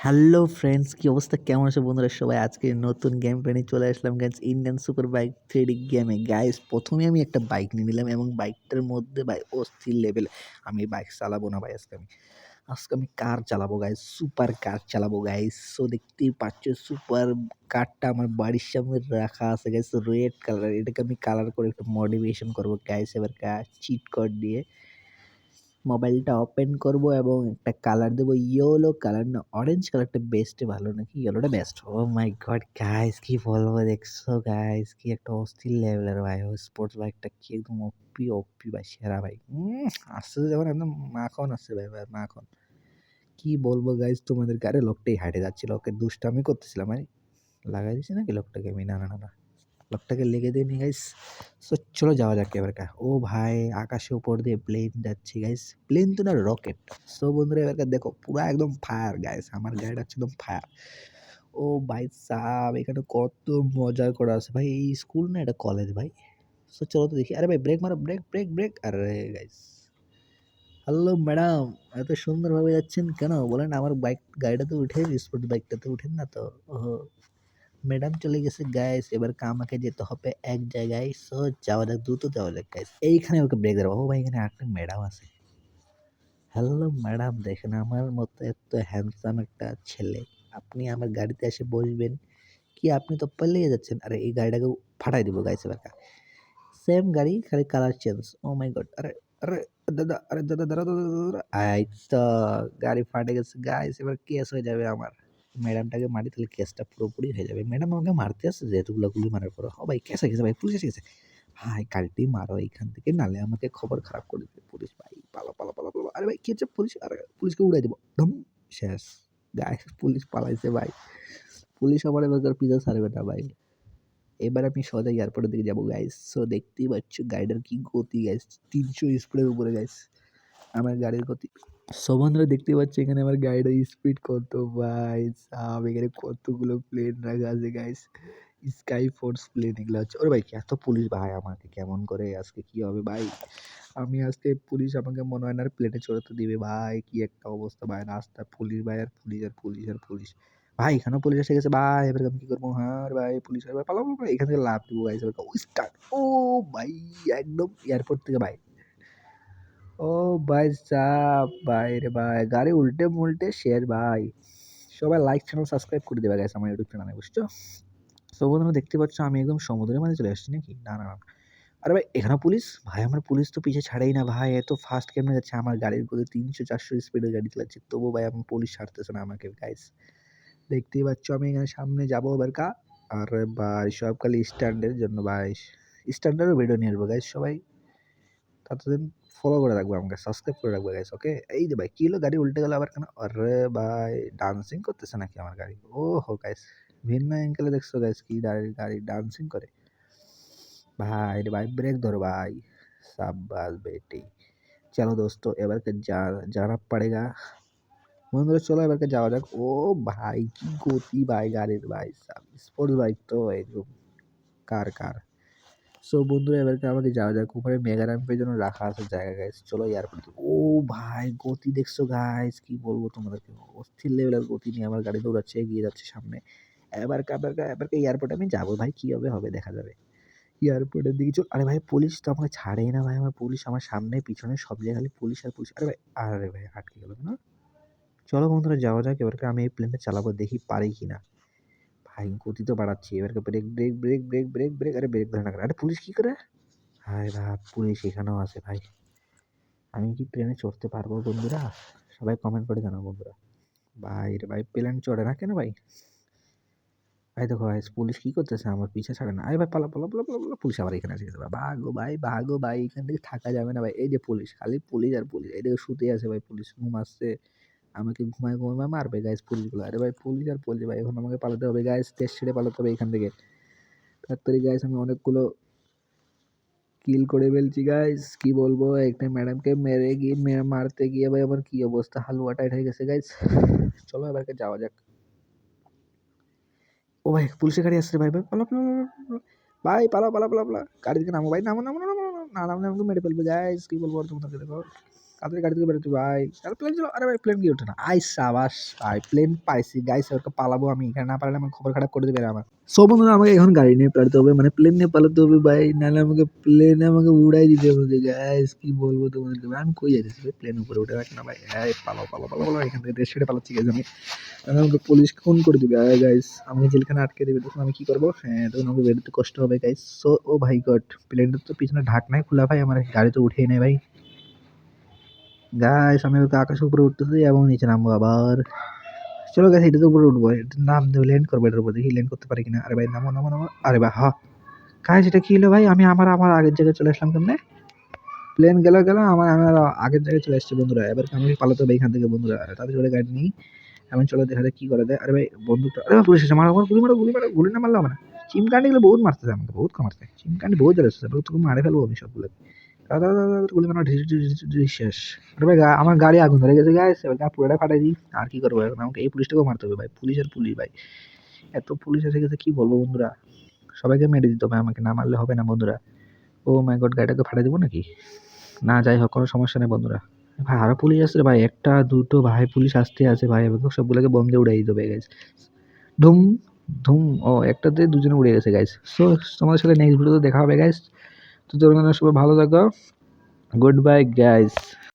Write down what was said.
Hello friends, কি অবস্থা? কেমন আছো বন্ধুরা সবাই? আজকে নতুন গেম প্লেনে চলে আসলাম guys, Indian super bike 3D গেমে। গাইস, প্রথমে আমি একটা বাইক নিয়ে নিলাম এবং বাইকটার মধ্যে ভাই অস্থির লেভেল। আমি বাইক চালাবো না ভাই, আজকে আমি কার চালাবো গাইস, সুপার কার চালাবো গাইস। সো দেখতেই পাচ্ছ সুপার কারটা আমার বাড়ির সামনে রাখা আছে গাইস, রেড কালার। এটাকে আমি কালার করে একটু মডিফিকেশন করবো গাইস, এবার চিট কোড দিয়ে মোবাইলটা ওপেন করব এবং একটা কালার দেবো, ইয়েলো কালার না অরেঞ্জ কালারটা বেস্টে ভালো, নাকি ইয়েলোটা বেস্ট? ও মাই গড গাইস, কি বলবো, দেখছো গাইস কি একটা অস্থির লেভেলের ভাই ও স্পোর্টস বাইকটা, কি একদম ওপি ওপি ভাই, সেরা ভাই। আসছে যখন একদম মাখন আসছে ভাই, ভাই মাখন। কি বলবো গাইস তোমাদেরকে, আরে লোকটাই হাঁটে যাচ্ছিল, ওকে দুষ্টামি করতেছিলাম ভাই। লাগাই দিছি নাকি লোকটাকে আমি? না না না না, লোকটাকে লেগে দিইনি গাইস। সো চলো যাওয়া যাক এবার। ও ভাই, আকাশের উপর দিয়ে প্লেন যাচ্ছে গাইস, প্লেন তো না, রকেট। সো বন্ধুরা এবার দেখো, পুরা একদম ফায়ার গাইস, আমার গাড়িটা হচ্ছে একদম ফায়ার। ও ভাই সাব, এখানে কত মজা করা আছে ভাই, এই স্কুল না এটা কলেজ ভাই। সো চলো তো দেখি। আরে ভাই ব্রেক মারো, ব্রেক ব্রেক ব্রেক। আরে গাইস, হ্যালো ম্যাডাম, এত সুন্দরভাবে যাচ্ছেন কেন বলেন? আমার বাইক গাড়িটাতে উঠে, স্পোর্টস বাইকটাতে উঠেন না তো। ওহো, ম্যাডাম চলে গেছে গাইস, এবার আমাকে যেতে হবে এক জায়গায়। সো যাওয়া যাক, দ্রুত যাওয়া যাক গাইস। এইখানে ওকে ব্রেক দেবো। ও ভাই, এখানে একটা ম্যাডাম আছে। হ্যালো ম্যাডাম, দেখেন আমার মতো এত হ্যান্ডসাম একটা ছেলে, আপনি আমার গাড়িতে এসে বসবেন কি? আপনি তো পালিয়ে যাচ্ছেন। আরে এই গাড়িটাকে ফাটাই দিব গাইস এবার। সেম গাড়ি, খালি কালার চেঞ্জ। ও মাই গড। আরে আরে দাদা, আরে দাদা দাদা দাদা দাদা, এই তো গাড়ি ফাটে গেছে গাইস, এবার কেস হয়ে যাবে আমার। ম্যাডামটাকে মারি, তাহলে কেসটা পুরোপুরি হয়ে যাবে। ম্যাডাম আমাকে মারতে আসছে যে এতগুলো গুলি মারার পর। ও ভাই, কেস হয়ে গেছে ভাই, পুলিশ এসে গেছে ভাই। গাড়িটি মারো এইখান থেকে, নালে আমাকে খবর খারাপ করে দেবে পুলিশ ভাই। পালা পালা পালা পালা। আরে ভাই কি হচ্ছে? পুলিশ! আরে পুলিশকে উড়াই দেবো, ধুম, শেষ। গাইস পুলিশ পালাইছে ভাই। পুলিশ আমার এবার পিছনে ছাড়বে না ভাই। এবার আমি সোজা এয়ারপোর্টের দিকে যাবো গাইস। সো দেখতেই পাচ্ছ গাড়িটার কি গতি গাইস, 300 স্পিডের উপরে গাইস আমার গাড়ির গতি। সো বন্ধুরা দেখতেই পাচ্ছ এখানে আমার গাড়িটার স্পিড কত ভাই সাব। এখানে কতগুলো প্লেন রাখা আছে গাইস, স্কাই ফোর্স প্লেন এগুলো হচ্ছে। ওরে ভাই, এত পুলিশ ভাই, আমাকে কেমন করে আজকে কি হবে ভাই? আমি আজকে পুলিশ আমাকে মনে হয় না প্লেনে চড়তে দিবে ভাই। কি একটা অবস্থা ভাই, রাস্তা পুলিশ ভাই, আর পুলিশ আর পুলিশ আর পুলিশ। ভাই এখানেও পুলিশ এসে গেছে ভাই, এবার আমি কি করবো? হ্যাঁ রে ভাই, পুলিশ এবার পালাবো ভাই, এখান থেকে লাভ দিব গাইস। এবার স্টার্ট। ও ভাই, একদম এয়ারপোর্ট থেকে ভাই। ও ভাই সাব, ভাই রে ভাই, গাড়ি উল্টে মুল্টে শেষ ভাই। সবাই লাইক, চ্যানেল সাবস্ক্রাইব করে দেবে গাইস আমার ইউটিউব চ্যানেলে, বুঝছো? তো বন্ধুরা দেখতে পাচ্ছ আমি একদম সমুদ্রের মাঝে চলে আসছি নাকি? না না না। আরে ভাই, এখানে পুলিশ ভাই, আমার পুলিশ তো পিছে ছাড়েই না ভাই, এত ফাস্ট কেমনে যাচ্ছে? আমার গাড়ির গতি 300-400 স্পিডে গাড়ি চালাচ্ছি, তবু ভাই আমার পুলিশ ছাড়তেছে না আমাকে গাইস। দেখতেই পাচ্ছ আমি এখানে সামনে যাবো এবার কা। আরে ভাই, সব খালি স্ট্যান্ডের জন্য ভাই। স্ট্যান্ডার্ডও ভিডিও নিয়ে আসবো গাইস, সবাই ততদিন ফলো করে রাখবো, আমাকে সাবস্ক্রাইব করে রাখবো গাইস, ওকে? এই যে ভাই, কি হলো? গাড়ি উল্টে গেল আবার কেন? আরে ভাই, ডান্সিং করতেছে নাকি আমার গাড়ি? ও হো গাইস, ভিন্ন অ্যাঙ্গেলে দেখছো গাইস কি গাড়ি গাড়ি ডান্সিং করে? ভাই রে ভাই, ব্রেক ধরো ভাই। शाबाश बेटी। चलो दोस्तों, এবার जाना पड़ेगा। বন্ধুরা চলো এবার যাওয়া যাক। ও ভাই, কি গতি ভাই গাড়ির ভাই সাব, স্পোর্টস বাইক তো একদম কার। সো বন্ধুরা এবার আমাকে যাওয়া যাক উপরে, মেগা র্যাম্পের জন্য রাখা আছে জায়গা গাইস। চলো এয়ারপোর্ট। ও ভাই, গতি দেখছো গাইস, কি বলবো তোমাদেরকে, অস্থির লেভেলের গতি নিয়ে আমার গাড়ি দৌড়াচ্ছে, এগিয়ে যাচ্ছে সামনে। এবার এয়ারপোর্টে আমি যাবো ভাই, কি হবে হবে দেখা যাবে। এয়ারপোর্টের দিকে চল। আরে ভাই, পুলিশ তো আমাকে ছাড়েই না ভাই, আমার পুলিশ আমার সামনে পিছনে সব জায়গায় খালি পুলিশ আর পুলিশ। আরে ভাই, আরে ভাই আটকে গেল না। চলো বন্ধুরা যাওয়া যাক, এবার আমি এই প্লেনটা চালাবো, দেখি পারি কিনা। ভাই গতি তো বাড়াচ্ছি এবার। Brake brake brake brake brake brake. আরে ব্রেক ধরে না কেন? আরে পুলিশ কি করে? হায় ভাই, পুলিশ এখানেও আছে ভাই। আমি কি প্লেনে চড়তে পারবো বন্ধুরা? সবাই কমেন্ট করে জানাও বন্ধুরা। ভাই রে ভাই, প্লেন চড়ে না কেন ভাই? ভাই দেখো ভাই, পুলিশ কি করতেছে? আমার পিছে ছাড়ে না। আরে ভাই পালা পালা পালা পালা পালা। পুলিশ আবার এখানে এসে গেছে ভাই। ভাগো ভাই ভাগো ভাই, এখান থেকে থাকা যাবে না ভাই। এই যে পুলিশ, খালি পুলিশ আর পুলিশ, এদিকে শুতে আছে ভাই, পুলিশ ঘুম আসছে। আমাকে ঘুমায় ঘুমায় মারবে গাইস পুলিশগুলো। আরে ভাই পুলিশ আর পুলিশ ভাই, এখন আমাকে পালাতে হবে গাইস, দেশ ছেড়ে পালাতে হবে এখান থেকে তাড়াতাড়ি গাইস। আমি অনেকগুলো কিল করে ফেলছি গাইস, কি বলবো, একটা ম্যাডামকে মেরে গিয়ে মারতে গিয়ে ভাই আমার কি অবস্থা, হালুয়া টাইট হয়ে গেছে গাইস। চলো এবারকে যাওয়া যাক। ও ভাই, পুলিশের গাড়ি আসছে ভাই, ভাই পালা পালা পালা, পালা। ভাই পালা পালা পালা পালা, গাড়ি থেকে নামো ভাই, নামো নামো নামো নামো, না নামলে আমাকে মেরে ফেলবে গাইস, কি বলবো আর তোমাদেরকে, দেখো তাড়াতাড়ি গাড়ি থেকে বেরোতে ভাই। আরে প্লেন চালাও। আরে ভাই প্লেন দিয়ে ওঠে না। সাবাস ভাই প্লেন পাইছি গাইস, এবার পালাবো আমি। এখানে না পারলে আমার খবর খারাপ করে দিবে আমার। সো বন্ধুরা আমাকে এখন গাড়ি নিয়ে পালাতে হবে, মানে প্লেন নিয়ে পালাতে হবে ভাই, নাহলে আমাকে প্লেনে আমাকে উড়াই দিতে হবে গাইস। কি বলবো তোমাদেরকে ভাই, আমি কই যাইতেছি ভাই, প্লেন উপরে উঠে রাখ না ভাই। এই পালাও পালাও পালাও পালাও এখান থেকে, দেশ ছেড়ে পালাচ্ছি গাইস আমি। তাহলে আমাকে পুলিশ খুন করে দিবে গাইস, আমাকে জেলখানে আটকে দেবে, তখন আমি কি করবো? হ্যাঁ তখন আমাকে বেরোতে কষ্ট হবে গাইস। সো ও ভাই গড, প্লেনটার তো পিছনে ঢাকনাই খোলা ভাই, আমার গাড়ি তো উঠেই নেই ভাই। গাইস আমি ওকে আকাশের উপরে উঠতেছি এবং নিচে নামবো আবার। চলো গাইস এটা তো উপরে উঠবো, এটা নাম দেবো, ল্যান্ড করবো এটার উপর, দেখি ল্যান্ড করতে পারি কিনা। আরে ভাই নামো নামো নামো। আরে ভাই হা গাইস এটা কি হলো ভাই, আমি আমার আমার আগের জায়গায় চলে আসলাম কেমনে? প্লেন গেল গেল, আমার আমার আগের জায়গায় চলে আসছে বন্ধুরা। এবার আমি পালাতে হবে এখান থেকে বন্ধুরা, তাদের করে গাড়ি নিই। এমন চলো দেখা যাক কি করা যায়। আরে ভাই বন্দুকটা, আরে ভাই পুলিশ এসে মারো, আমার গুলি মারো গুলি মারো, গুলি না মারলে হবে না। চিমকান্ডি গুলো বহুত মারতেছে আমাকে, বহুত মারতেছে চিমকান্ডি, বহুত জ্বালাচ্ছে, তোকে মারে ফেলবো আমি সবগুলো। দাদা দাদা গুলি মারো, ঢিস ঢিস ঢিস ঢিস, শেষ। আরে ভাই আমার গাড়ি আগুন ধরে গেছে গাইস, এবার পুরোটা ফাটাই দিই। আর কি করবো এখন, আমাকে এই পুলিশটাকেও মারতে হবে ভাই, পুলিশ আর পুলিশ ভাই, এত পুলিশ এসে গেছে কি বলবো বন্ধুরা। সবাইকে মেরে দিতে হবে আমাকে, না মারলে হবে না বন্ধুরা। ও মাই গড গাড়িটাকে ফাটাই দেবো নাকি? না যাই হোক কোনো সমস্যা নেই বন্ধুরা। ভাই আরো পুলিশ আসছে ভাই, একটা দুটো ভাই পুলিশ আসতে আছে ভাই, এবার সবগুলোকে বম দিয়ে উড়াই দেবে গাইস। ধুম ধুম, ও একটাতে দুজনে উড়ে গেছে গাইস। সো তোমাদের সাথে নেক্সট ভিডিওতে দেখা হবে গাইস। তো তোমরা সবাই ভালো থাকো, গুড বাই গাইস।